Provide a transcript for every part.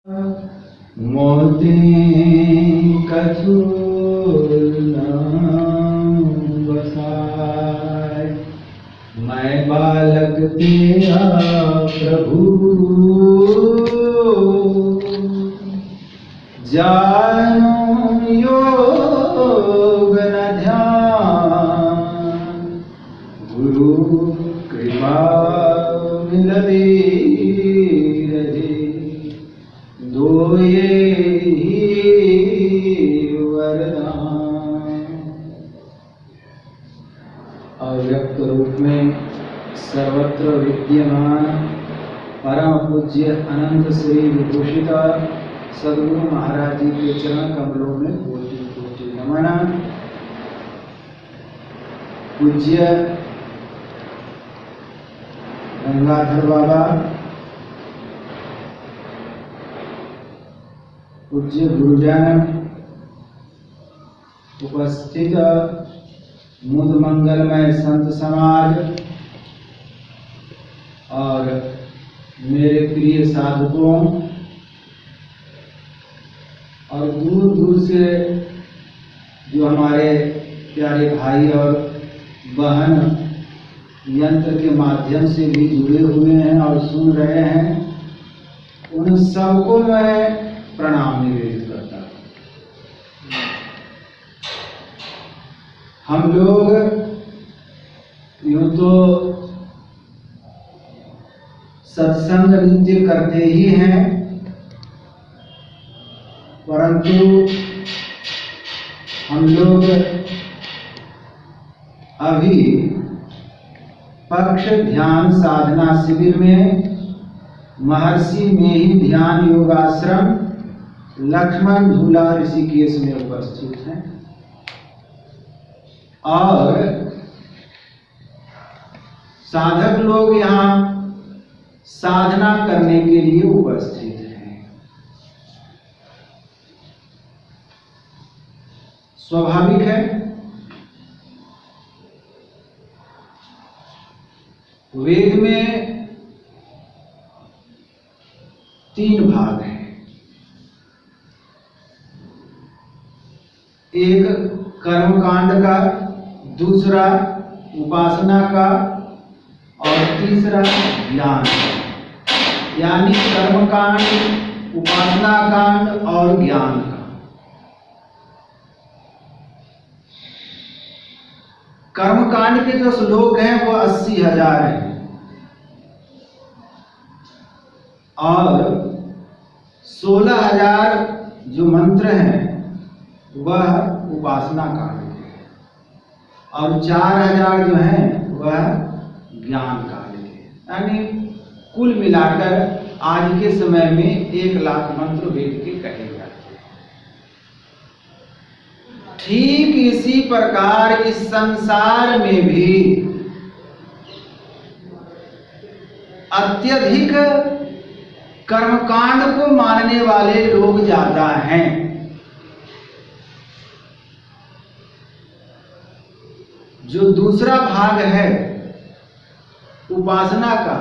मोती कछुर बसाय, मैं बालक तेरा प्रभु, जानो योग न ध्यान, गुरु कृपा मिलती रहे, दो ये ही वरदान। अव्यक्त रूप में सर्वत्र विद्यमान परम पूज्य अनंत श्री विभूषित सद्गुरु महाराज जी के चरण कमलों में कोटि कोटि नमन। पूज्य गंगाधर बाबा, पूज्य गुरुजन, उपस्थित मुद मंगलमय संत समाज और मेरे प्रिय साधकों और दूर दूर से जो हमारे प्यारे भाई और बहन यंत्र के माध्यम से भी जुड़े हुए हैं और सुन रहे हैं, उन सबको मैं प्रणाम निवेदित करता हूँ। हम लोग यूं तो सत्संग नित्य करते ही हैं, परंतु हम लोग अभी पक्ष ध्यान साधना शिविर में महर्षि मेही ध्यान योगाश्रम लक्ष्मण झूला ऋषिकेश में उपस्थित हैं और साधक लोग यहाँ साधना करने के लिए उपस्थित हैं। स्वाभाविक है, वेद में 3 भाग हैं। एक कर्मकांड का, दूसरा उपासना का और तीसरा ज्ञान का। यानी कर्मकांड, उपासना कांड और ज्ञान का। कर्मकांड के जो श्लोक हैं वो 80,000 हैं और 16,000 जो मंत्र हैं वह उपासना कांड के और 4,000 जो हैं वह ज्ञान कांड के। यानी कुल मिलाकर आज के समय में 1 लाख मंत्र वेद के कहे जाते हैं। ठीक इसी प्रकार इस संसार में भी अत्यधिक कर्मकांड को मानने वाले लोग ज्यादा हैं। जो दूसरा भाग है उपासना का,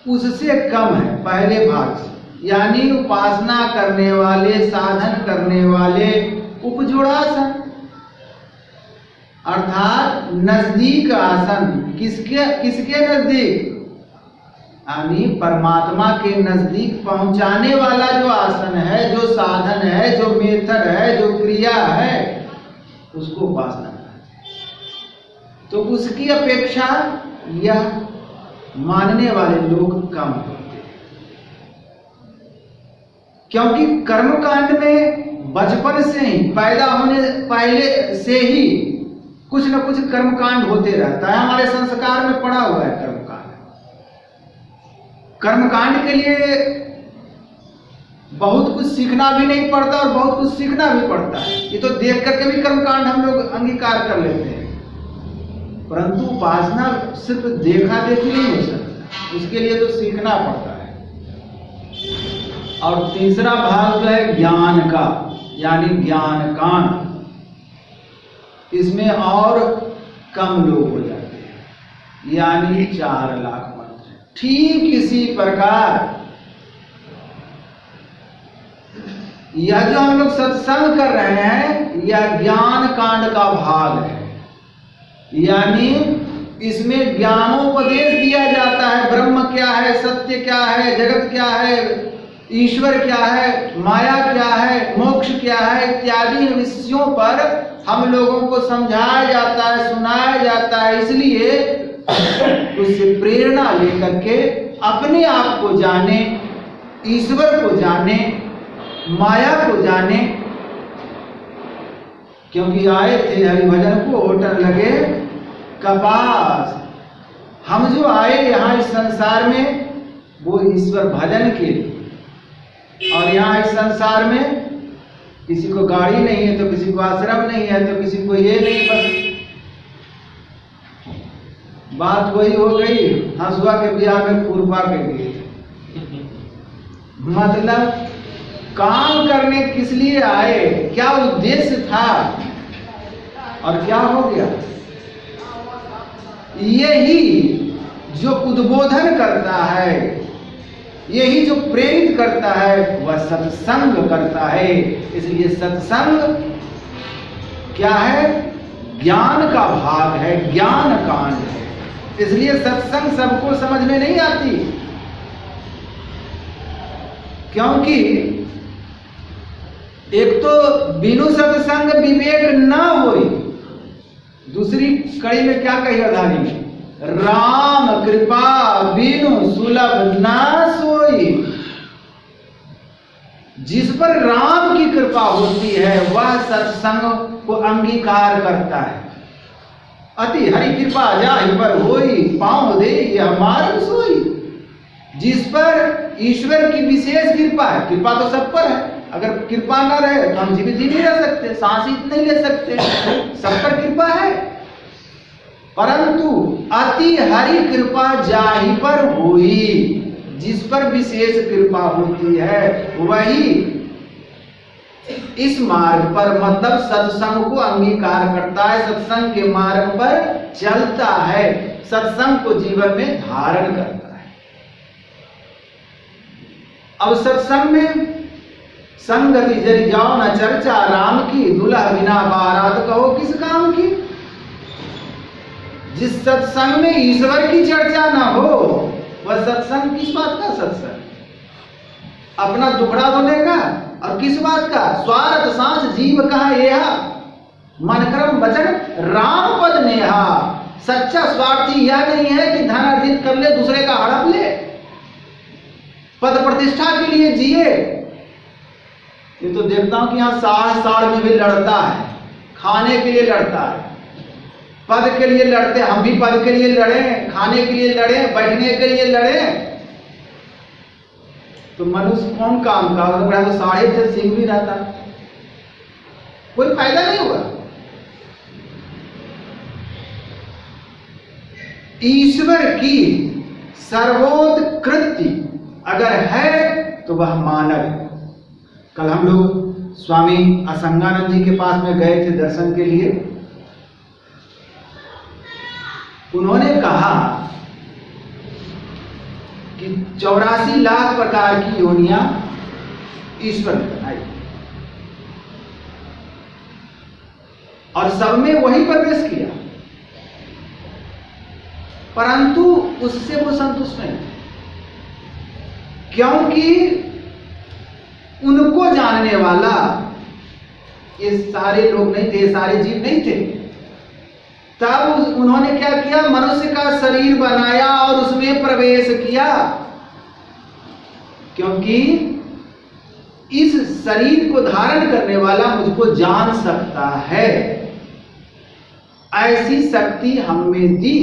उससे कम है पहले भाग से। यानी उपासना करने वाले, साधन करने वाले उपजोड़ासन अर्थात नजदीक आसन। किसके नजदीक? यानी परमात्मा के नजदीक पहुंचाने वाला जो आसन है, जो साधन है, जो मेथड है, जो क्रिया है, उसको उपासना। तो उसकी अपेक्षा यह मानने वाले लोग कम होते हैं, क्योंकि कर्मकांड में बचपन से ही, पैदा होने पहले से ही कुछ न कुछ कर्मकांड होते रहता है। हमारे संस्कार में पड़ा हुआ है कर्मकांड। कर्मकांड के लिए बहुत कुछ सीखना भी नहीं पड़ता और बहुत कुछ सीखना भी पड़ता है। ये तो देख करके भी कर्मकांड हम लोग अंगीकार कर लेते हैं, परंतु उपासना सिर्फ देखा देखी नहीं हो सकता, उसके लिए तो सीखना पड़ता है। और तीसरा भाग जो है ज्ञान का, यानी ज्ञान कांड, इसमें और कम लोग हो जाते हैं, यानी 4 लाख मंत्र। ठीक इसी प्रकार यह जो हम लोग सत्संग कर रहे हैं यह ज्ञान कांड का भाग है, यानी इसमें ज्ञानोपदेश दिया जाता है। ब्रह्म क्या है, सत्य क्या है, जगत क्या है, ईश्वर क्या है, माया क्या है, मोक्ष क्या है इत्यादि विषयों पर हम लोगों को समझाया जाता है, सुनाया जाता है। इसलिए उससे प्रेरणा लेकर के अपने आप को जाने, ईश्वर को जाने, माया को जाने। क्योंकि आए थे हरिभजन को होटल लगे कपास। हम जो आए यहाँ इस संसार में वो ईश्वर भजन के लिए, और यहाँ इस संसार में किसी को गाड़ी नहीं है तो किसी को आश्रम नहीं है तो किसी को ये नहीं, बस बात वही हो गई हंसुआ के ब्याह में फूरपा के लिए। मतलब काम करने किस लिए आए, क्या उद्देश्य था और क्या हो गया। यही जो उद्बोधन करता है, यही जो प्रेरित करता है वह सत्संग करता है। इसलिए सत्संग क्या है, ज्ञान का भाग है, ज्ञान कांड है। इसलिए सत्संग सबको समझ में नहीं आती, क्योंकि एक तो बिनु सत्संग विवेक न होई, दूसरी कड़ी में क्या कही अधारी, राम कृपा बिनु सुलभ ना सोई। जिस पर राम की कृपा होती है वह सत्संग को अंगीकार करता है। अति हरि कृपा जाहि पर होई, पाँव दे यह मार्ग सोई। जिस पर ईश्वर की विशेष कृपा है, कृपा तो सब पर है, अगर कृपा ना रहे तो हम जीवित ही नहीं रह सकते, सांस ही नहीं ले सकते, सब पर कृपा है। परंतु अति हरि कृपा जाहि पर होई, जिस पर विशेष कृपा होती है वही इस मार्ग पर, मतलब सत्संग को अंगीकार करता है, सत्संग के मार्ग पर चलता है, सत्संग को जीवन में धारण करता है। अब सत्संग में संगति जरि जाओ न चर्चा राम की, दुल्हा बिना बारात कहो किस काम की। जिस सत्संग में ईश्वर की चर्चा ना हो वह सत्संग किस बात का सत्संग, अपना दुखड़ा धोने का, और किस बात का, स्वार्थ सांस जीव कहा यह, मन कर्म वचन राम पद नेहा। सच्चा स्वार्थी यह नहीं है कि धन अर्जित कर ले, दूसरे का हड़प ले, पद प्रतिष्ठा के लिए जिए। ये तो देखता हूं कि यहाँ साड़ में भी लड़ता है, खाने के लिए लड़ता है, पद के लिए लड़ते, हम भी पद के लिए लड़े, खाने के लिए लड़े, बैठने के लिए लड़े। तो मनुष्य कौन काम का, तो साढ़े से सीख भी रहता, कोई फायदा नहीं हुआ। ईश्वर की सर्वोत्कृति अगर है तो वह मानव है। कल हम लोग स्वामी असंगानंद जी के पास में गए थे दर्शन के लिए। उन्होंने कहा कि 84 लाख प्रकार की योनियां ईश्वर ने बनाई और सब में वही प्रवेश किया, परंतु उससे वो संतुष्ट नहीं, क्योंकि उनको जानने वाला ये सारे लोग नहीं थे, सारे जीव नहीं थे। तब उन्होंने क्या किया, मनुष्य का शरीर बनाया और उसमें प्रवेश किया, क्योंकि इस शरीर को धारण करने वाला मुझको जान सकता है, ऐसी शक्ति हमें दी।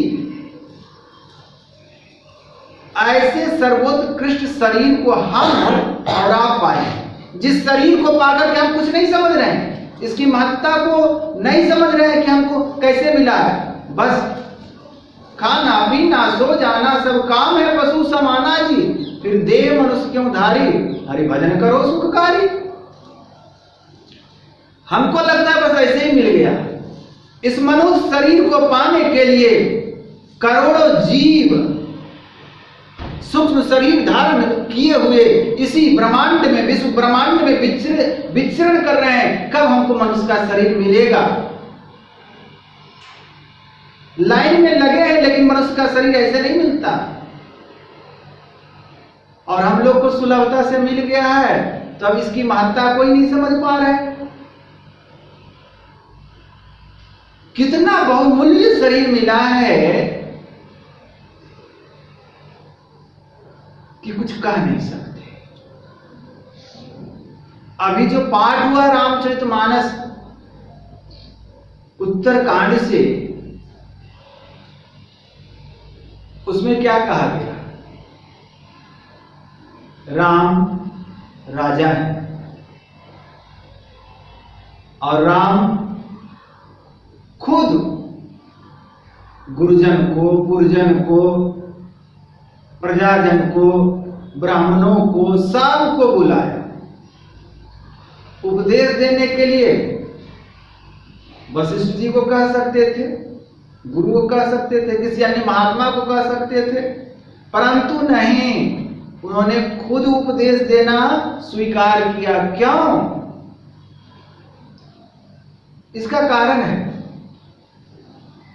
ऐसे सर्वोत्कृष्ट शरीर को हम और आप पाए, जिस शरीर को पाकर के हम कुछ नहीं समझ रहे हैं, इसकी महत्ता को नहीं समझ रहे हैं कि हमको कैसे मिला है। बस खाना पीना सो जाना सब काम है पशु समाना जी, फिर देह मनुष्य क्यों धारी, हरि भजन करो सुखकारी। हमको लगता है बस ऐसे ही मिल गया। इस मनुष्य शरीर को पाने के लिए करोड़ों जीव सूक्ष्म शरीर धारण किए हुए इसी ब्रह्मांड में, विश्व ब्रह्मांड में विचरण कर रहे हैं। कब हमको मनुष्य का शरीर मिलेगा? लाइन में लगे हैं, लेकिन मनुष्य का शरीर ऐसे नहीं मिलता। और हम लोग को सुलभता से मिल गया है, तो अब इसकी महत्ता कोई नहीं समझ पा रहा है। कितना बहुमूल्य शरीर मिला है कि कुछ कह नहीं सकते। अभी जो पाठ हुआ रामचरितमानस उत्तरकांड से, उसमें क्या कहा गया? राम राजा है और राम खुद गुरुजन को, पुरजन को, प्रजाजन को, ब्राह्मणों को, सबको बुलाया उपदेश देने के लिए। वशिष्ठ जी को कह सकते थे, गुरु को कह सकते थे, किसी अन्य महात्मा को कह सकते थे, परंतु नहीं, उन्होंने खुद उपदेश देना स्वीकार किया। क्यों? इसका कारण है,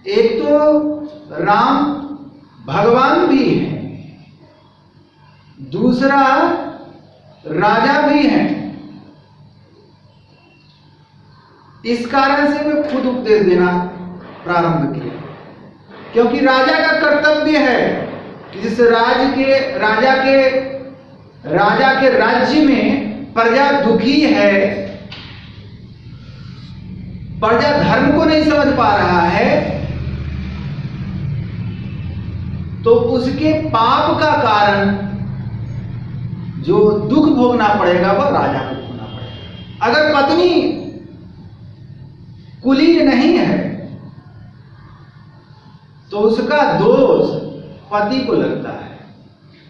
एक तो राम भगवान भी है, दूसरा राजा भी है। इस कारण से वे खुद उपदेश देना प्रारंभ किया, क्योंकि राजा का कर्तव्य है कि जिस राजा के राज्य में प्रजा दुखी है, प्रजा धर्म को नहीं समझ पा रहा है, तो उसके पाप का कारण जो दुख भोगना पड़ेगा वह राजा को भोगना पड़ेगा। अगर पत्नी कुलीन नहीं है तो उसका दोष पति को लगता है।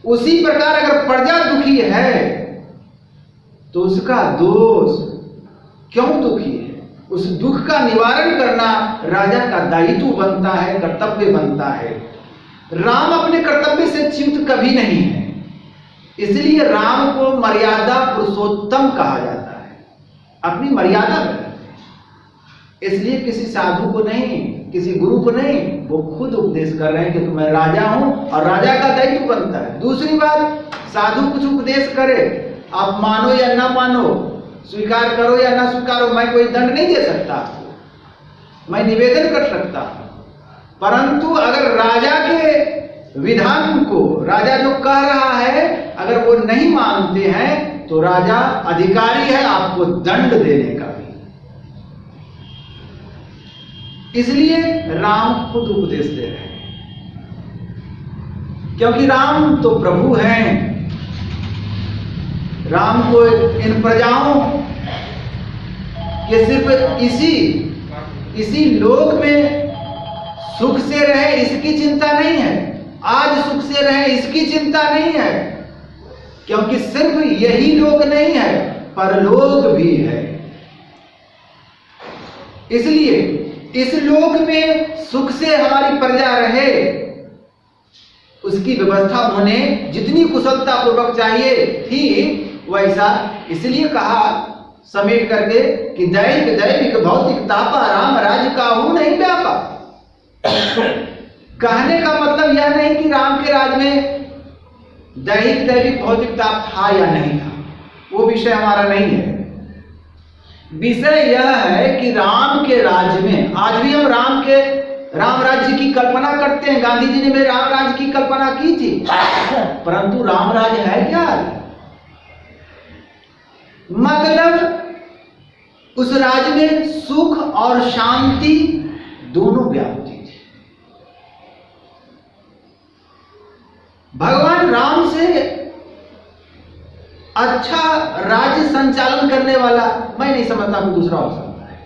उसी प्रकार अगर प्रजा दुखी है तो उसका दोष क्यों दुखी है, उस दुख का निवारण करना राजा का दायित्व बनता है, कर्तव्य बनता है। राम अपने कर्तव्य से च्युत कभी नहीं है, इसलिए राम को मर्यादा पुरुषोत्तम कहा जाता है। अपनी मर्यादा में रहते हैं, इसलिए किसी साधु को नहीं, किसी गुरु को नहीं, वो खुद उपदेश कर रहे हैं कि मैं राजा हूं और राजा का दायित्व बनता है। दूसरी बात, साधु कुछ उपदेश करे, आप मानो या ना मानो, स्वीकार करो या ना स्वीकारो, मैं कोई दंड नहीं दे सकता, मैं निवेदन कर सकता। परंतु अगर राजा के विधान को, राजा जो कह रहा है, अगर वो नहीं मानते हैं तो राजा अधिकारी है आपको दंड देने का भी। इसलिए राम खुद उपदेश दे रहे हैं, क्योंकि राम तो प्रभु हैं। राम को इन प्रजाओं के सिर्फ इसी लोक में सुख से रहे इसकी चिंता नहीं है, आज सुख से रहे इसकी चिंता नहीं है, क्योंकि सिर्फ यही लोक नहीं है, परलोक भी है। इसलिए इस लोक में सुख से हमारी प्रजा रहे, उसकी व्यवस्था उन्हें जितनी कुशलता पूर्वक चाहिए थी वैसा, इसलिए कहा समेट करके कि दैविक दैविक भौतिक तापा राम राज्य काहू नहीं व्यापा। कहने का मतलब यह नहीं कि राम के राज में दैहिक दैविक भौतिक ताप था या नहीं था, वो विषय हमारा नहीं है। विषय यह है कि राम के राज्य में, आज भी हम राम राज्य की कल्पना करते हैं। गांधी जी ने भी राम राज्य की कल्पना की थी, परंतु राम राज्य है क्या? मतलब उस राज्य में सुख और शांति दोनों व्याप्ति थी। भगवान राम से अच्छा राज्य संचालन करने वाला मैं नहीं समझता कोई दूसरा हो सकता है,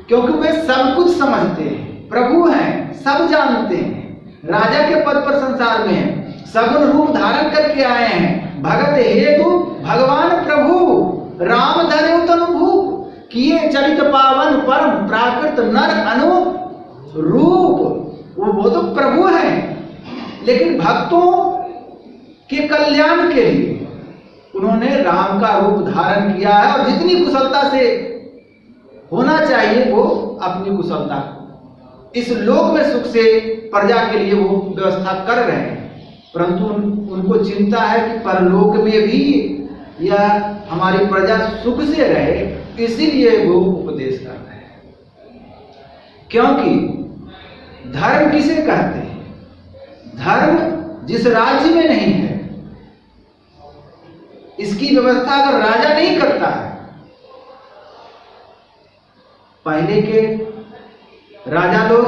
क्योंकि वे सब कुछ समझते हैं, प्रभु हैं, सब जानते हैं, राजा के पद पर संसार में हैं, सगुण रूप धारण करके आए हैं। भगत हेतु भगवान प्रभु राम धरे तनुभूप, किए चरित पावन परम प्राकृत नर अनुरूप। वो तो प्रभु हैं, लेकिन भक्तों के कल्याण के लिए उन्होंने राम का रूप धारण किया है और जितनी कुशलता से होना चाहिए वो अपनी कुशलता इस लोक में सुख से प्रजा के लिए वो व्यवस्था कर रहे हैं, परंतु उनको चिंता है कि परलोक में भी यह हमारी प्रजा सुख से रहे, इसीलिए वो उपदेश कर रहे हैं। क्योंकि धर्म किसे कहते हैं? धर्म जिस राज्य में नहीं है, इसकी व्यवस्था अगर राजा नहीं करता है। पहले के राजा लोग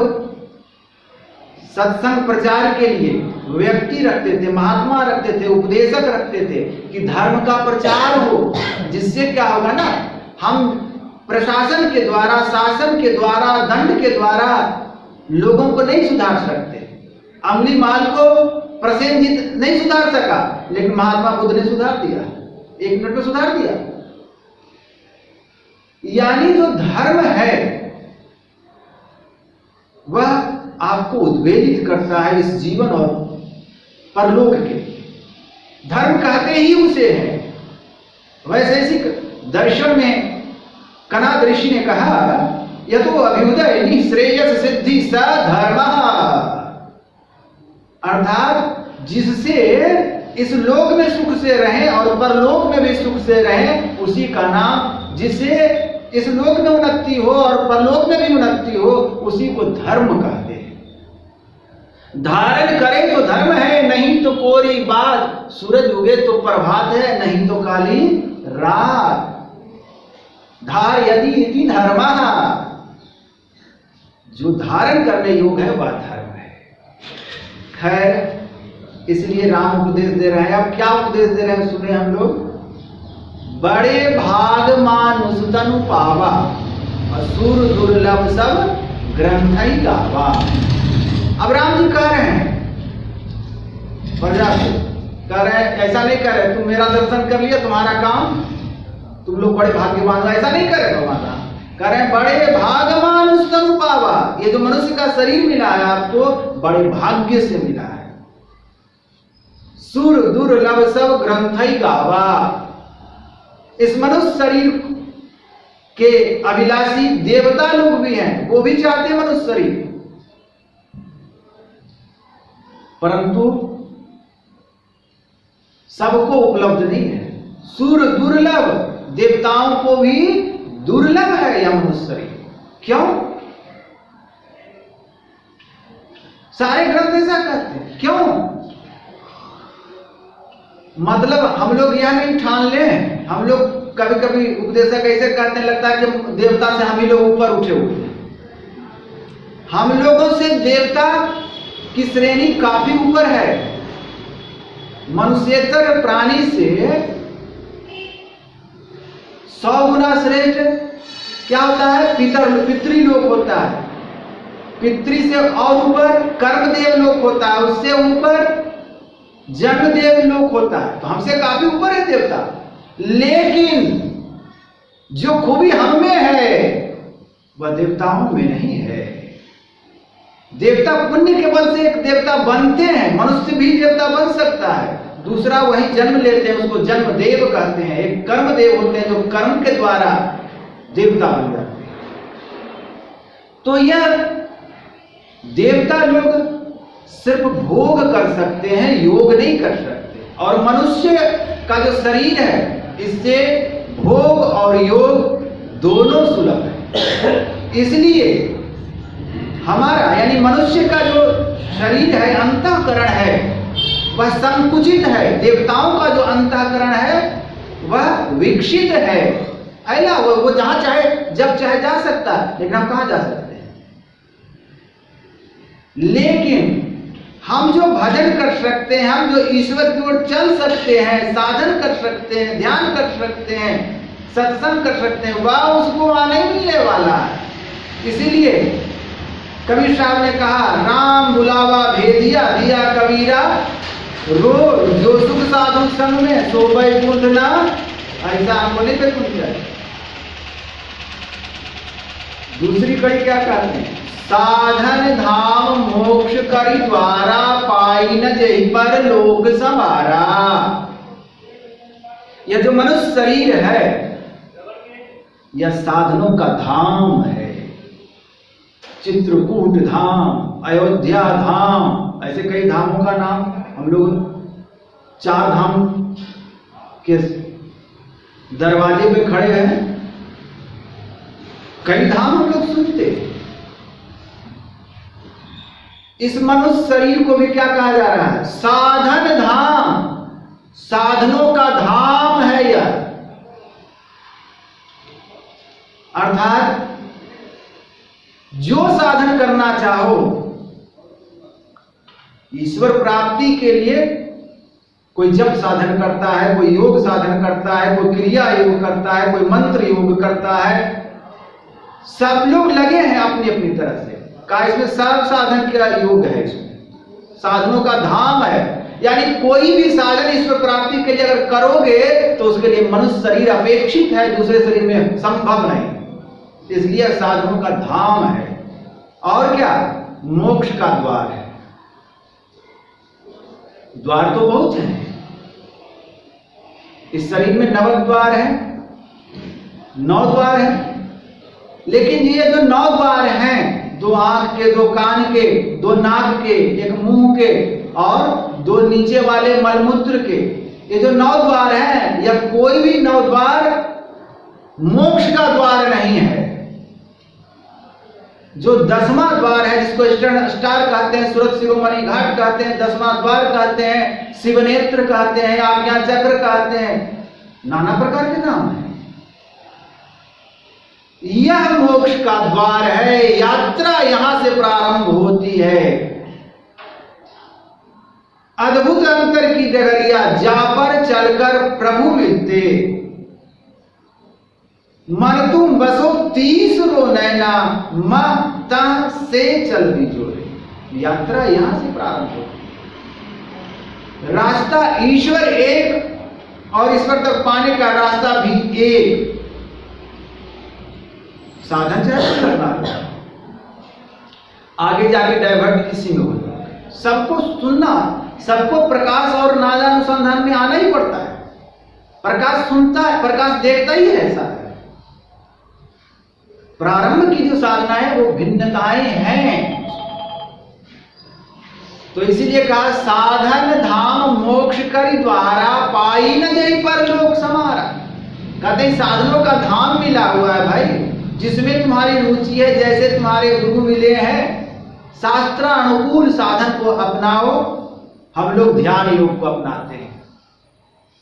सत्संग प्रचार के लिए व्यक्ति रखते थे, महात्मा रखते थे, उपदेशक रखते थे कि धर्म का प्रचार हो, जिससे क्या होगा ना, हम प्रशासन के द्वारा, शासन के द्वारा, दंड के द्वारा लोगों को नहीं सुधार सकते। अमली माल को प्रसेनजीत नहीं सुधार सका, लेकिन महात्मा बुद्ध ने सुधार दिया, 1 मिनट में सुधार दिया। यानी जो धर्म है वह आपको उद्वेलित करता है इस जीवन और परलोक के। धर्म कहते ही उसे है। वैसे इसी दर्शन में कनाद ऋषि ने कहा, यतो अभ्युदय निःश्रेयस सिद्धि स धर्म, अर्थात जिससे इस लोक में सुख से रहें और परलोक में भी सुख से रहें, उसी का नाम, जिससे इस लोक में उन्नति हो और परलोक में भी उन्नति हो, उसी को धर्म कहते हैं। धारण करे तो धर्म है, नहीं तो कोरी बात, सूरज उगे तो प्रभात है, नहीं तो काली रात। धार यदि इति धर्मः, जो धारण करने योग्य है वह धर्म है। खैर, इसलिए राम उपदेश दे रहे हैं। अब क्या उपदेश दे रहे हैं सुने हम लोग। बड़े भाग मानुष तनु पावा, असुर दुर्लभ सब ग्रंथई गावा। अब राम जी कह रहे हैं प्रजा से, कह रहे हैं ऐसा नहीं कह रहे तुम मेरा दर्शन कर लिया, तुम्हारा काम, तुम लोग बड़े भाग्यवान हो, ऐसा नहीं करे भगवान। कह रहे हैं बड़े भाग मानुष तनु पावा, ये जो मनुष्य का शरीर मिला है आपको बड़े भाग्य से मिला है। सुर दुर्लभ सब ग्रंथई गावा, इस मनुष्य शरीर के अभिलाषी देवता लोग भी हैं, वो भी चाहते हैं मनुष्य शरीर, परंतु सबको उपलब्ध नहीं है। सुर दुर्लभ, देवताओं को भी दुर्लभ है यह मनुष्य शरीर। क्यों? सारे ग्रंथ ऐसा कहते हैं। क्यों? मतलब हम लोग यह नहीं ठान लें, हम लोग कभी कभी उपदेशक ऐसे कहते हैं, लगता है कि देवता से हम ही लोग ऊपर उठे हुए। हम लोगों से देवता की श्रेणी काफी ऊपर है। मनुष्येतर प्राणी से 100 गुना श्रेष्ठ क्या होता है? पितृलोक होता है। पितृ से और ऊपर कर्मदेव लोक होता है, उससे ऊपर जन्मदेव लोक होता है। तो हमसे काफी ऊपर है देवता, लेकिन जो खूबी हम में है वह देवताओं में नहीं है। देवता पुण्य के बल से एक देवता बनते हैं, मनुष्य भी देवता बन सकता है। दूसरा वही जन्म लेते हैं, उसको जन्म देव कहते हैं। एक कर्म देव होते हैं जो कर्म के द्वारा देवता बन जाते हैं। तो यह देवता लोग सिर्फ भोग कर सकते हैं, योग नहीं कर सकते। और मनुष्य का जो शरीर है, इससे भोग और योग दोनों सुलभ है। इसलिए हमारा यानी मनुष्य का जो शरीर है, अंतःकरण है, वह संकुचित है। देवताओं का जो अंतःकरण है वह विकसित है। ऐला वो जहां चाहे जब चाहे जा सकता है, लेकिन हम कहां जा सकते हैं? लेकिन हम जो भजन कर सकते हैं, हम जो ईश्वर की ओर चल सकते हैं, साधन कर सकते हैं, ध्यान कर सकते हैं, सत्संग कर सकते हैं, वह उसको आने मिलने वाला है। इसीलिए कबीर साहब ने कहा, राम बुलावा भेजिया दिया कबीरा, रो जो सुख साधु संग में सो बैकुंठ ना, ऐसा हमको नहीं बैकुंठ जाए। दूसरी कड़ी क्या कहते हैं? साधन धाम मोक्ष करि द्वारा, पाई न जेहि पर लोक संवारा। यह जो मनुष्य शरीर है यह साधनों का धाम है। चित्रकूट धाम, अयोध्या धाम, ऐसे कई धामों का नाम हम लोग 4 धाम के दरवाजे पे खड़े हैं, कई धाम हम लोग सुनते हैं। इस मनुष्य शरीर को भी क्या कहा जा रहा है? साधन धाम, साधनों का धाम है यह। अर्थात जो साधन करना चाहो, ईश्वर प्राप्ति के लिए कोई जप साधन करता है, कोई योग साधन करता है, कोई क्रिया योग करता है, कोई मंत्र योग करता है, सब लोग लगे हैं अपनी अपनी तरह से। का इसमें सब साधन का योग है, इसमें साधनों का धाम है। यानी कोई भी साधन ईश्वर प्राप्ति के लिए अगर करोगे तो उसके लिए मनुष्य शरीर अपेक्षित है, दूसरे शरीर में संभव नहीं, इसलिए साधनों का धाम है। और क्या? मोक्ष का द्वार है। द्वार तो बहुत है, इस शरीर में 9 द्वार है, 9 द्वार है, लेकिन ये जो 9 द्वार हैं, 2 आंख के, 2 कान के, 2 नाक के, 1 मुंह के और 2 नीचे वाले मलमूत्र के, ये जो 9 द्वार हैं, यह कोई भी 9 द्वार मोक्ष का द्वार नहीं है। जो 10वां द्वार है, जिसको स्टार कहते हैं, सूरत शिरोमणि घाट कहते हैं, 10वां द्वार कहते हैं, शिवनेत्र कहते हैं, आज्ञा चक्र कहते हैं, नाना प्रकार के नाम हैं। यह मोक्ष का द्वार है, यात्रा यहां से प्रारंभ होती है। अद्भुत अंतर की डगरिया, जा पर चलकर प्रभु मिलते, मन तुम बसो 30 रो नैना, मता से चल भी जोड़े। यात्रा यहां से प्रारंभ होती है। रास्ता ईश्वर एक और ईश्वर तक पाने का रास्ता भी एक। साधन चाहे करना, आगे जाके डाइवर्ट इसी में होगा। सबको सुनना, सबको प्रकाश और नादानुसंधान में आना ही पड़ता है। प्रकाश सुनता है, प्रकाश देखता ही है। ऐसा है। प्रारंभ की जो साधना है वो भिन्नताएं हैं। तो इसीलिए कहा साधन धाम मोक्ष करि द्वारा, पाई न जेहि पर लोक समारा। कहते हैं साधनों का धाम मिला हुआ है भाई, जिसमें तुम्हारी रुचि है, जैसे तुम्हारे गुरु मिले हैं, शास्त्र अनुकूल साधन को अपनाओ। हम लोग ध्यान योग को अपनाते हैं।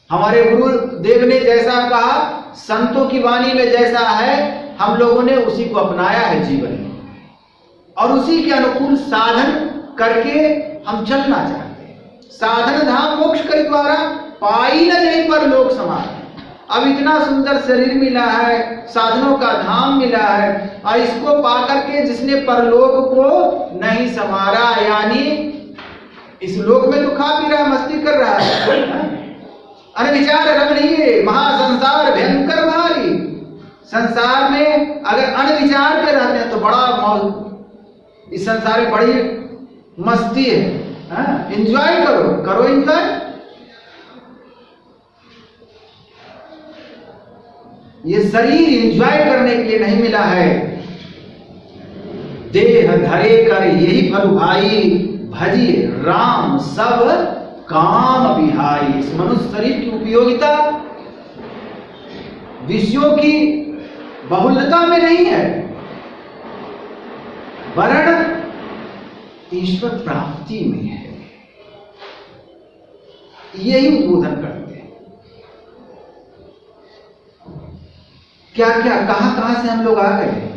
हमारे गुरु देव ने जैसा कहा, संतों की वाणी में जैसा है, हम लोगों ने उसी को अपनाया है जीवन में, और उसी के अनुकूल साधन करके हम चलना चाहते हैं। साधन धाम मोक्ष करि द्वारा, पाई न जेहि पर लोक समारा। अब इतना सुंदर शरीर मिला है, साधनों का धाम मिला है, और इसको पाकर के जिसने परलोक को नहीं समारा, यानी इस लोक में तो खा पी रहा है, मस्ती कर रहा है, अनविचार रमणीय महासंसार भयंकर भारी। संसार में अगर अनविचार के रहते हैं तो बड़ा मौज, इस संसार में बड़ी मस्ती है। एंजॉय करो, करो एंजॉय। ये शरीर एंजॉय करने के लिए नहीं मिला है। देह धरे कर यही फल भाई, भजिए राम सब काम बिहाई। इस मनुष्य शरीर की उपयोगिता विषयों की बहुलता में नहीं है, वरण ईश्वर प्राप्ति में है। यही उद्बोधन करते हैं। क्या क्या कहां कहां से हम लोग आ गए।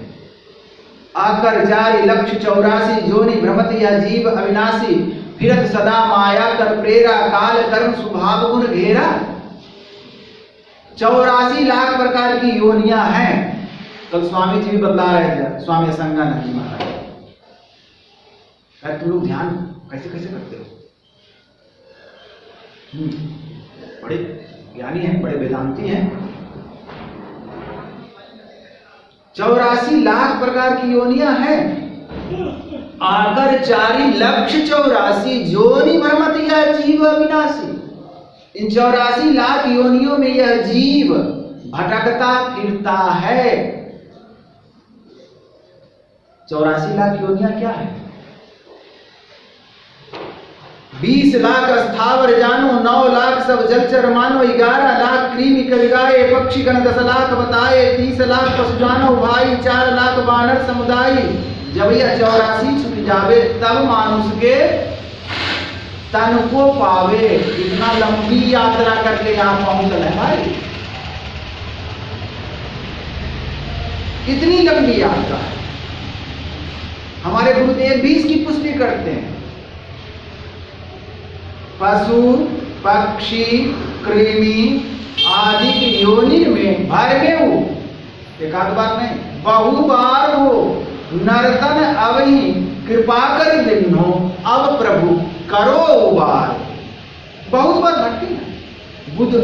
आकर जारी लक्ष्य 84 जोनि भ्रमति या जीव अविनाशी, फिरत सदा माया कर प्रेरा, काल कर्म स्वभाव गुण घेरा। 84 लाख प्रकार की योनियां हैं। कल स्वामी जी भी बतला रहे थे, स्वामी असंगानंद जी महाराज, तुम लोग ध्यान कैसे कैसे करते हो। बड़े ज्ञानी हैं, बड़े वेदांती हैं। 84 लाख प्रकार की योनियां हैं। आकर 4,84,00,000 जोनि भ्रमत यह जीव अविनाशी। इन 84 लाख योनियों में यह जीव भटकता फिरता है। 84 लाख योनियां क्या है? 20 लाख स्थावर जानो, 9 लाख सब जलचर मानो, 11 लाख कृमि कविगाए पक्षी गण, 10 लाख बताए, 30 लाख पशु जानो भाई, 4 लाख बानर समुदाय। जब यह 84 छुट जावे तब मानुष के तन को पावे। इतना लंबी यात्रा करके यहाँ पहुंचल है भाई, इतनी लंबी यात्रा है। हमारे गुरुदेव भी इसकी पुष्टि करते हैं। पशु पक्षी कृमि आदि की योनि में भर में हो, एक आध बार नहीं, बहु बार हो नर्तन अवही कृपा कर दिन्हो, अब प्रभु करो उबार। बहुत बार भटके हैं। बुद्ध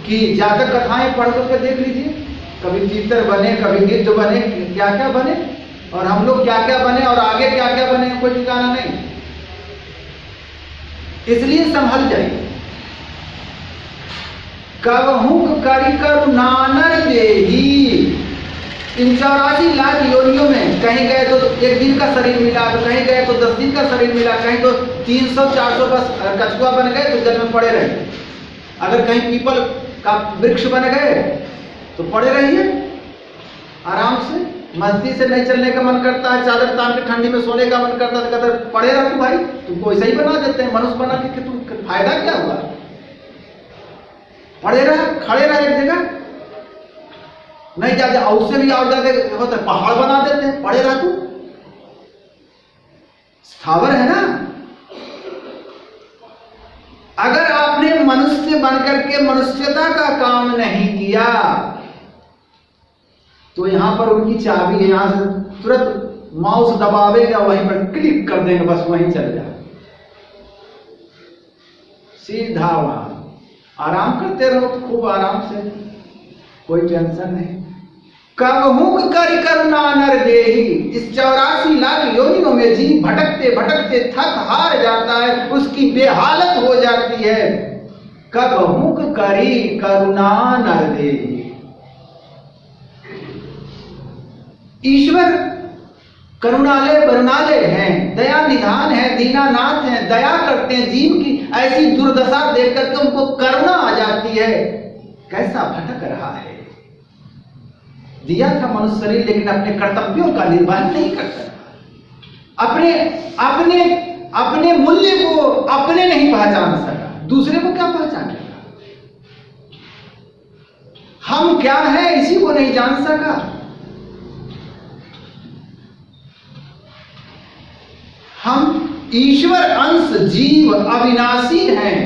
की जातक कथाएं पढ़ करके देख लीजिए, कभी चीतर बने, कभी गिद्ध बने, क्या क्या बने, और हम लोग क्या क्या बने और आगे क्या क्या बने, कोई ठिकाना नहीं। इसलिए संभल जाइए। कबहू करी करुणानर देही। इन 84 लाख योनियों में कहीं गए तो 1 दिन का शरीर मिला, तो कहीं गए तो 10 दिन का शरीर मिला, कहीं तो 300-400 बस कछुआ बन गए तो जल में पड़े रहे। अगर कहीं पीपल का वृक्ष बन गए तो पड़े रहिए आराम से। मस्ती से नहीं चलने का मन करता है, चादर तान के ठंडी में सोने का मन करता है, तो कहते पड़े रह तू भाई, तुमको ऐसा ही बना देते हैं मनुष्य बना के, तुम फायदा क्या हुआ? पड़े रह, खड़े रह एक जगह, नहीं जाते उससे भी और ज्यादा होता है, पहाड़ बना देते हैं। पड़े रह तू, स्थावर है ना। अगर आपने मनुष्य बनकर के मनुष्यता का काम नहीं किया तो यहां पर उनकी चाबी है, यहां से तुरंत माउस दबावेगा, वहीं पर क्लिक कर देंगे, बस वहीं चल जाए, सीधा वहां आराम करते रहो, खूब आराम से, कोई टेंशन नहीं। कबहू करी करुणा नर देही। इस 84 लाख योनियों में जीव भटकते भटकते थक हार जाता है, उसकी बेहालत हो जाती है। कबहू करी करुणा नर देही। ईश्वर करुणालय बरुणालय हैं, दया निधान है, दीनानाथ हैं, दया करते हैं। जीव की ऐसी दुर्दशा देख करके उनको करुणा आ जाती है, कैसा भटक रहा है। दिया था मनुष्य शरीर, लेकिन अपने कर्तव्यों का निर्वहन नहीं कर सका, अपने अपने अपने मूल्य को अपने नहीं पहचान सका, दूसरे को क्या पहचानेगा। हम क्या है इसी को नहीं जान सका। हम ईश्वर अंश जीव अविनाशी हैं,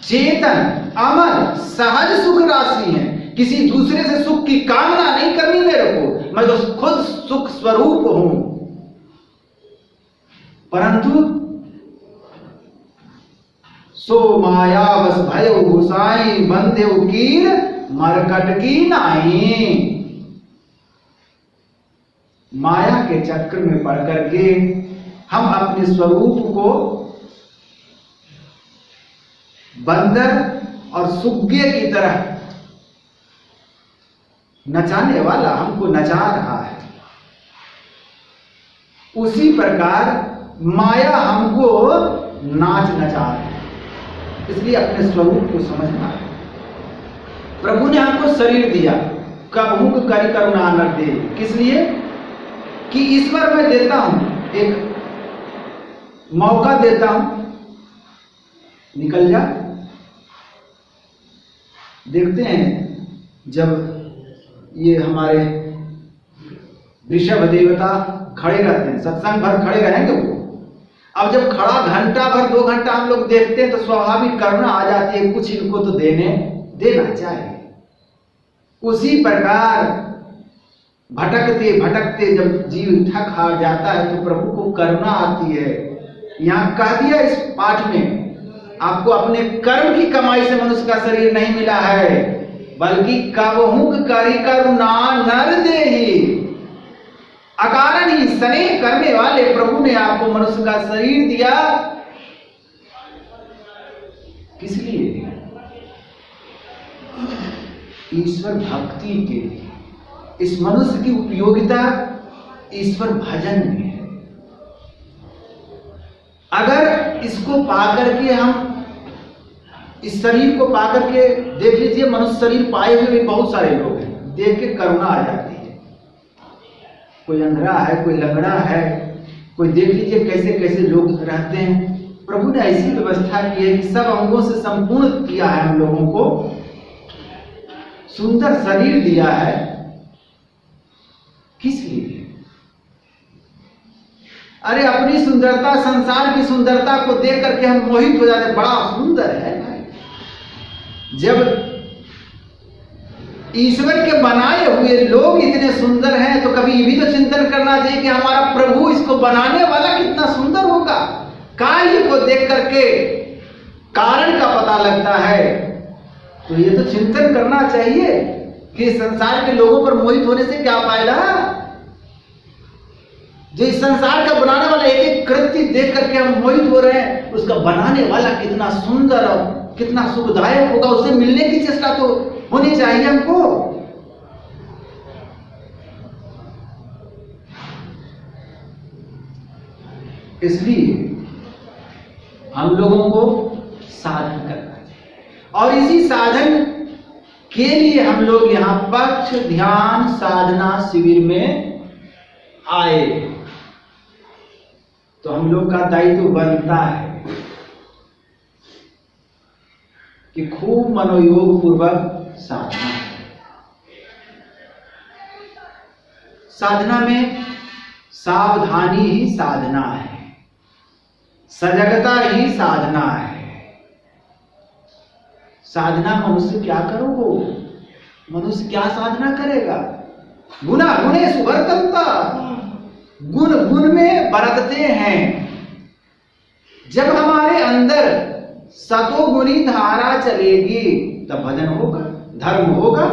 चेतन अमर सहज सुख राशि हैं। किसी दूसरे से सुख की कामना नहीं करनी मेरे को, मैं तो खुद सुख स्वरूप हूं। परंतु सो माया बस भय घुसाई, बंधे कीर मरकट की नाही। माया के चक्र में पड़ करके हम अपने स्वरूप को बंदर और सुग्गे की तरह नचाने वाला हमको नचा रहा है, उसी प्रकार माया हमको नाच नचा रही है। इसलिए अपने स्वरूप को समझना है। प्रभु ने हमको शरीर दिया, कबहू करी करुणा नर दे। किस लिए? कि ईश्वर मैं देता हूं, एक मौका देता हूं, निकल जा। देखते हैं जब ये हमारे वृषभ देवता खड़े रहते हैं, सत्संग भर खड़े रहेंगे वो। अब जब खड़ा घंटा भर 2 घंटा हम लोग देखते हैं तो स्वाभाविक करुणा आ जाती है, कुछ इनको तो देना चाहिए। उसी प्रकार भटकते भटकते जब जीव थक हार जाता है तो प्रभु को करुणा आती है। यहाँ कह दिया इस पाठ में, आपको अपने कर्म की कमाई से मनुष्य का शरीर नहीं मिला है, बल्कि कबहू करी करुणा नर देही। अकारण ही स्नेह करने वाले प्रभु ने आपको मनुष्य का शरीर दिया। किस लिए? ईश्वर भक्ति के लिए। इस मनुष्य की उपयोगिता ईश्वर भजन में है। अगर इसको पाकर के हम इस शरीर को पाकर के देख लीजिए, मनुष्य शरीर पाए हुए भी बहुत सारे लोग हैं, देख के करुणा आ जाती है। कोई अंधरा है, कोई लंगड़ा है, कोई देख लीजिए कैसे कैसे लोग रहते हैं। प्रभु ने ऐसी व्यवस्था की है कि सब अंगों से संपूर्ण किया है, हम लोगों को सुंदर शरीर दिया है। किस लिए? अरे अपनी सुंदरता, संसार की सुंदरता को देख करके हम मोहित हो जाते, बड़ा सुंदर है भाई। जब ईश्वर के बनाए हुए लोग इतने सुंदर हैं तो कभी ये भी तो चिंतन करना चाहिए कि हमारा प्रभु, इसको बनाने वाला कितना सुंदर होगा। कार्य को देख करके कारण का पता लगता है, तो ये तो चिंतन करना चाहिए कि संसार के लोगों पर मोहित होने से क्या फायदा। जो इस संसार का बनाने वाला एक एक कृत्य देख करके हम मोहित हो रहे हैं, उसका बनाने वाला कितना सुंदर और कितना सुखदायक होगा, उससे मिलने की चेष्टा तो होनी चाहिए हमको। इसलिए हम लोगों को साधन करना चाहिए, और इसी साधन के लिए हम लोग यहां पक्ष ध्यान साधना शिविर में आए। तो हम लोग का दायित्व बनता है कि खूब मनोयोग पूर्वक साधना। साधना में सावधानी ही साधना है, सजगता ही साधना है। साधना मनुष्य क्या करोगे? मनुष्य क्या साधना करेगा? गुना गुणे सुवर्तनता, गुण गुण में बरतते हैं। जब हमारे अंदर सतोगुणी धारा चलेगी तब भजन होगा, धर्म होगा।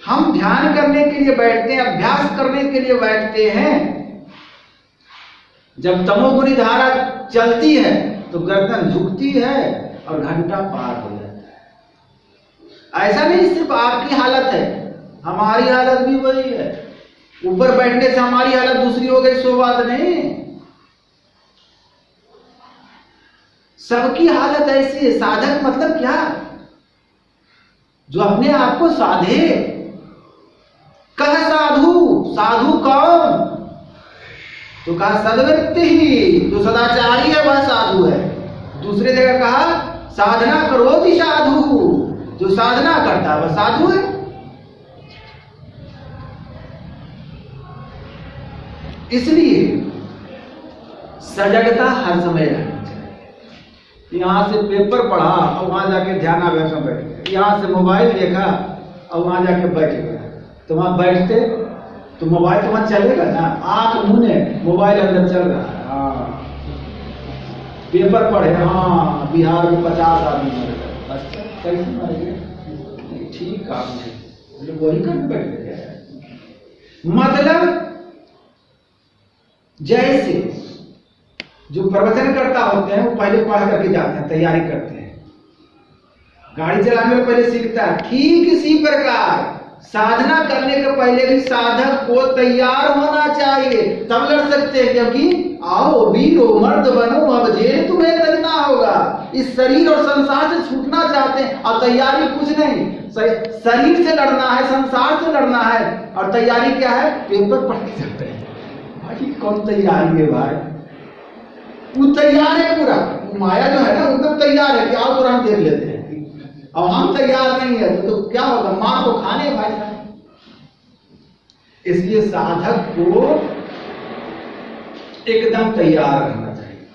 हम ध्यान करने के लिए बैठते हैं, अभ्यास करने के लिए बैठते हैं। जब तमोगुणी धारा चलती है तो गर्दन झुकती है और घंटा पार हो जाता है। ऐसा नहीं सिर्फ आपकी हालत है, हमारी हालत भी वही है। ऊपर बैठने से हमारी हालत दूसरी हो गई सो बात नहीं, सबकी हालत ऐसी है। साधक मतलब क्या? जो अपने आप को साधे। कह साधु, साधु कौन? तो कहा सद्वृत्ति ही, जो सदाचारी है वह साधु है। दूसरे जगह कहा साधना करोति साधु, जो साधना करता है वह साधु है। इसलिए सजगता हर समय रहनी चाहिए। यहां से पेपर पढ़ा और वहां जाके ध्यानाभ्यास में बैठ गए, यहां से मोबाइल देखा और वहां जाके बैठ गए। तो वहां बैठते तो मोबाइल तो वहां चलेगा ना, आंख मुने मोबाइल अंदर चल रहा है। हाँ, पेपर पढ़े, हाँ बिहार में 50 आदमी मर गए। अच्छा कैसे मर गए? ठीक काम है, वही कर बैठ गए। मतलब जैसे जो प्रवचन करता होते हैं वो पहले पढ़ करके जाते हैं, तैयारी करते हैं, गाड़ी चलाने में पहले सीखता है। ठीक इसी प्रकार साधना करने के पहले भी साधक को तैयार होना चाहिए, तब लड़ सकते हैं। क्योंकि आओ वीरो मर्द बनो, अब जेल तुम्हें लगना होगा। इस शरीर और संसार से छूटना चाहते हैं और तैयारी कुछ नहीं, शरीर से लड़ना है, संसार से लड़ना है। और तैयारी क्या है? पेपर पढ़ के जाते हैं। भाई कौन तैयारी है भाई? वो तैयार है पूरा, माया जो है ना एकदम तैयार है कि आओ कुरान देख लेते हैं। और हम तैयार नहीं है तो क्या होगा? मां को खाने भाई। इसलिए साधक को एकदम तैयार रहना चाहिए।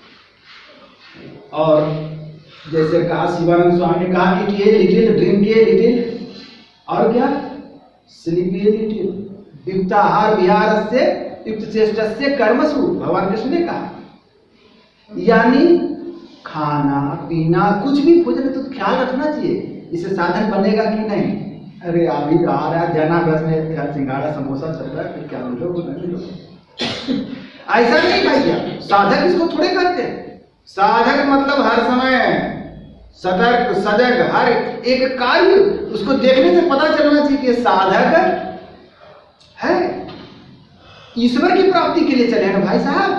और जैसे कहा शिवानंद स्वामी ने कहा, इट ये लिटिल, ड्रिंक ये लिटिल, और क्या स्लीप ये लिटिल, युक्ताहार विहार से युक्त चेष्टस्य कर्मसु, भगवान कृष्ण ने कहा। यानी खाना पीना कुछ भी भोजन तो ख्याल रखना चाहिए, इससे साधन बनेगा कि नहीं। अरे अभी आ रहा जना बस में सिंघाड़ा समोसा चल रहा है, क्या मिलोगे नहीं मिलोगे। ऐसा नहीं भैया, साधक इसको थोड़े करते हैं। साधक मतलब हर समय सतर्क सजग, हर एक कार्य उसको देखने से पता चलना चाहिए कि साधक है, ईश्वर की प्राप्ति के लिए चले ना भाई साहब।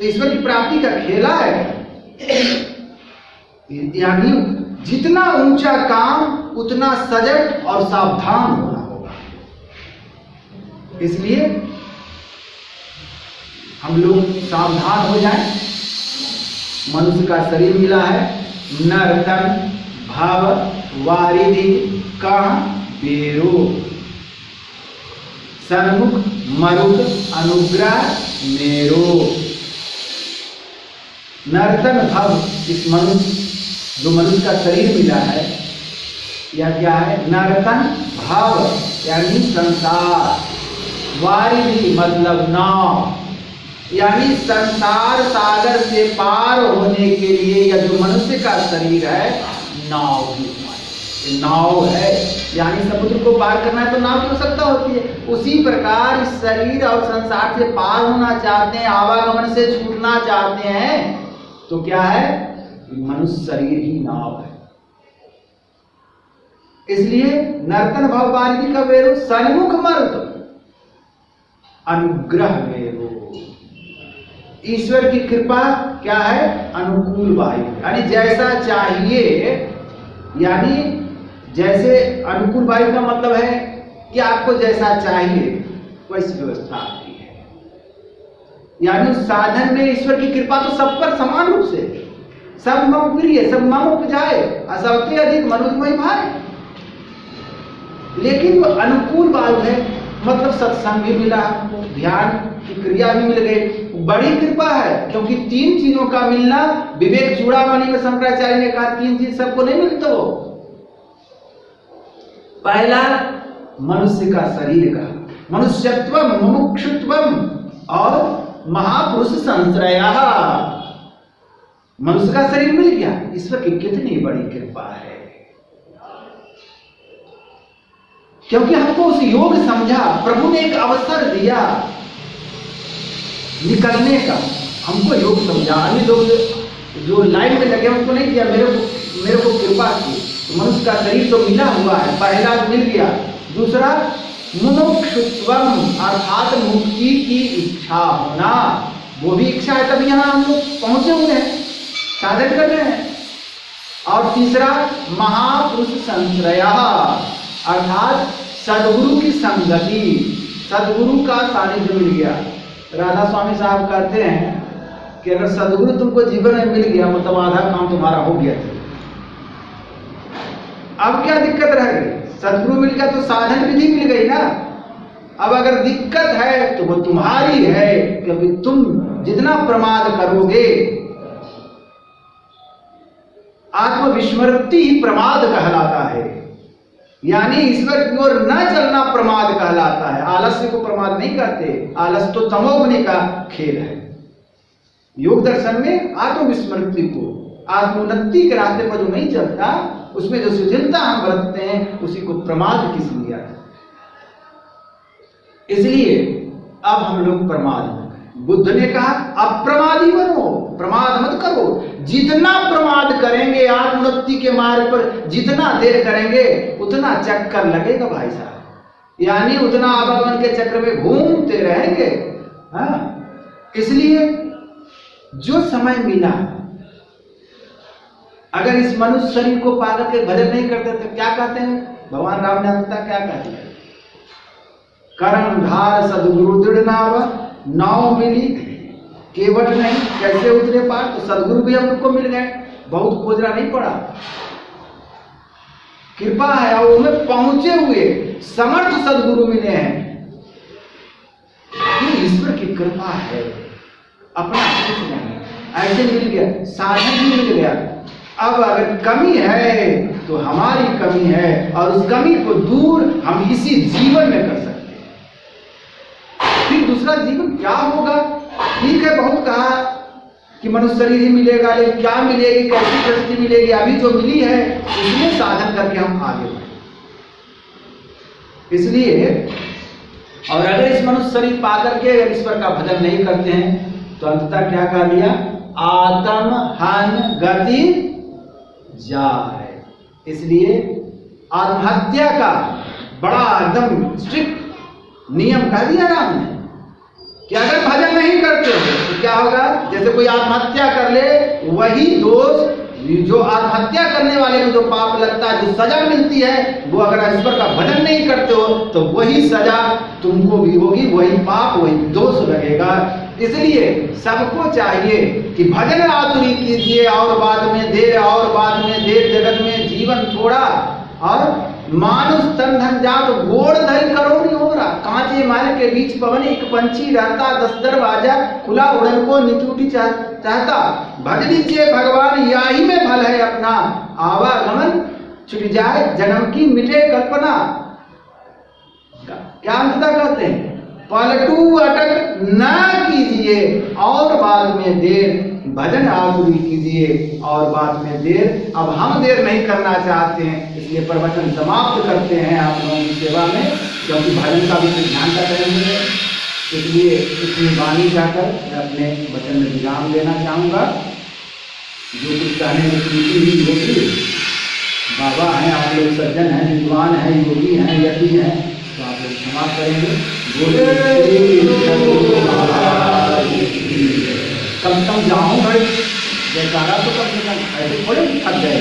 तो ईश्वर की प्राप्ति का खेला है, यानी जितना ऊंचा काम उतना सजग और सावधान होना होगा। इसलिए हम लोग सावधान हो जाएं। मनुष्य का शरीर मिला है, नर्तन भव वारिधि कह बेरो, सन्मुख मरुत अनुग्रह मेरो। नर्तन भव, इस मनुष्य जो मनुष्य का शरीर मिला है, या क्या है, नर्तन भव यानी संसार, वारिधि मतलब नाव, यानी संसार सागर से पार होने के लिए यह जो मनुष्य का शरीर है नाव भी है। नाव है यानी समुद्र को पार करना है तो नाव की आवश्यकता होती है। उसी प्रकार इस शरीर और संसार से पार होना चाहते हैं, आवागमन से छूटना चाहते हैं, तो क्या है, मनुष्य शरीर ही नाव है। इसलिए नर्तन भव वारिधि का वेरो, सन्मुख मरुत अनुग्रह मेरो। ईश्वर की कृपा क्या है, अनुकूल वायु, यानी जैसा चाहिए, यानी जैसे अनुकूल वायु का मतलब है कि आपको जैसा चाहिए वैसी व्यवस्था आती है। यानी उस साधन में ईश्वर की कृपा तो सब पर समान रूप से, सब मम प्रिय सब मम उपजाए, सबसे अधिक मनुष्य भाई। लेकिन वो अनुकूल वायु है, मतलब सत्संग भी मिला, ध्यान की क्रिया भी मिल गई, बड़ी कृपा है। क्योंकि तीन चीजों का मिलना, विवेक चूड़ामणि में शंकराचार्य ने कहा तीन चीज सबको नहीं मिलता। वो पहला मनुष्य का शरीर का मनुष्यत्वम मुमुक्षुत्वम और महापुरुष संश्रया, मनुष्य का शरीर मिल गया। ईश्वर की कितनी बड़ी कृपा है, क्योंकि हमको उस योग समझा, प्रभु ने एक अवसर दिया निकलने का, हमको योग समझा। अन्य लोग जो लाइन में लगे उसको नहीं दिया, मेरे को कृपा की। तो मनुष्य का शरीर तो मिला हुआ है, पहला मिल गया। दूसरा मुमुक्षुत्वम अर्थात मुक्ति की इच्छा होना, वो भी इच्छा है, तभी यहाँ हम लोग पहुंचे हुए हैं, साधन कर रहे हैं। और तीसरा महापुरुष संश्रया अर्थात सदगुरु की संगति, सदगुरु का सानिध्य मिल गया। राधा स्वामी साहब कहते हैं कि अगर सदगुरु तुमको जीवन में मिल गया मतलब आधा काम तुम्हारा हो गया। अब क्या दिक्कत रह गई, सदगुरु मिल गया तो साधन विधि मिल गई ना। अब अगर दिक्कत है तो वो तुम्हारी है, क्योंकि तुम जितना प्रमाद करोगे, आत्मविस्मृति ही प्रमाद कहलाता है, यानी ईश्वर की ओर न चलना प्रमाद कहलाता है। आलस्य को प्रमाद नहीं कहते, आलस्य तो तमोगुनी का खेल है। योग दर्शन में आत्मविस्मृति को, आत्मोन्नति के रास्ते पर जो नहीं चलता, उसमें जो शिथिलता हम बरतते हैं, उसी को प्रमाद की संज्ञा है। इसलिए अब हम लोग प्रमाद हो गए। बुद्ध ने कहा अप्रमादी बनो, प्रमाद मत करो। जितना प्रमाद करेंगे आत्मोन्नति के मार्ग पर, जितना देर करेंगे उतना चक्कर लगेगा भाई साहब, यानी उतना आवागमन के चक्र में घूमते रहेंगे। हाँ, इसलिए जो समय मिला, अगर इस मनुष्य शरीर को पाकर के भजन नहीं करते तो क्या कहते हैं, भगवान राम ने अंततः क्या कहते हैं, कर्णधार सदगुरु दृढ़ नाव, नाव मिली केवट नहीं, कैसे उतरे पार। तो सदगुरु भी हम लोग को मिल गए, बहुत खोजना नहीं पड़ा, कृपा है। और उनमें पहुंचे हुए समर्थ सदगुरु मिले हैं, ये ईश्वर की कृपा है, अपना कुछ नहीं, ऐसे मिल गया, साधन भी मिल गया। अब अगर कमी है तो हमारी कमी है, और उस कमी को दूर हम इसी जीवन में कर सकते हैं। फिर दूसरा जीवन क्या होगा, ठीक है, बहुत कहा कि मनुष्य शरीर ही मिलेगा, लेकिन क्या मिलेगी, कैसी परिस्थिति मिलेगी, अभी जो मिली है उसमें साधन करके हम आगे बढ़े। इसलिए और अगर इस मनुष्य शरीर पा करके अगर ईश्वर का भजन नहीं करते हैं तो अंततः क्या कह दिया, आत्म हन गति जाए। इसलिए आत्महत्या का बड़ा एकदम स्ट्रिक्ट नियम कह दिया राम ने कि अगर भजन नहीं करते हो तो क्या होगा। जैसे कोई आत्महत्या कर ले, वही दोष जो आत्महत्या करने वाले को जो पाप लगता है, जो सजा मिलती है, वो अगर ईश्वर का भजन नहीं करते हो तो वही सजा तुमको भी होगी, वही पाप वही दोष लगेगा। इसलिए सबको चाहिए कि भजन आतुरी कीजिए, और बाद में देर, और बाद में देर, जगत में जीवन थोड़ा, और मानुष तन धन जात गोड़ धरी करो नहीं हो रहा। कांचे माल के बीच पवन एक पंछी रहता, 10 दरवाजा खुला उड़न को निचूटी चाहता। भज लीजिए भगवान याही में भल है अपना, आवागमन छुट जाए जन्म की मिटे कल्पना। क्या अंततः कहते हैं, पलटू अटक न कीजिए और बाद में देर, भजन आतुरी कीजिए और बाद में देर। अब हम देर नहीं करना चाहते हैं, इसलिए प्रवचन समाप्त करते हैं आप लोगों की सेवा में, क्योंकि भजन का भी ध्यान का करेंगे। इसलिए इतनी वाणी जाकर मैं अपने वचन में विराम देना चाहूँगा। जो कुछ कहने में त्रुटि हुई होगी, बाबा हैं, आप लोग सज्जन हैं, विद्वान हैं, योगी हैं, यति हैं, तो आप लोग क्षमा करेंगे। कम से कम जाऊँ भाई जयकारा तो कम से कम ऐसे थोड़े थक गए।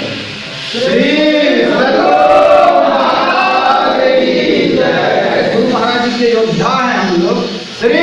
गुरु महाराज जी के योद्धा हैं हम लोग। श्री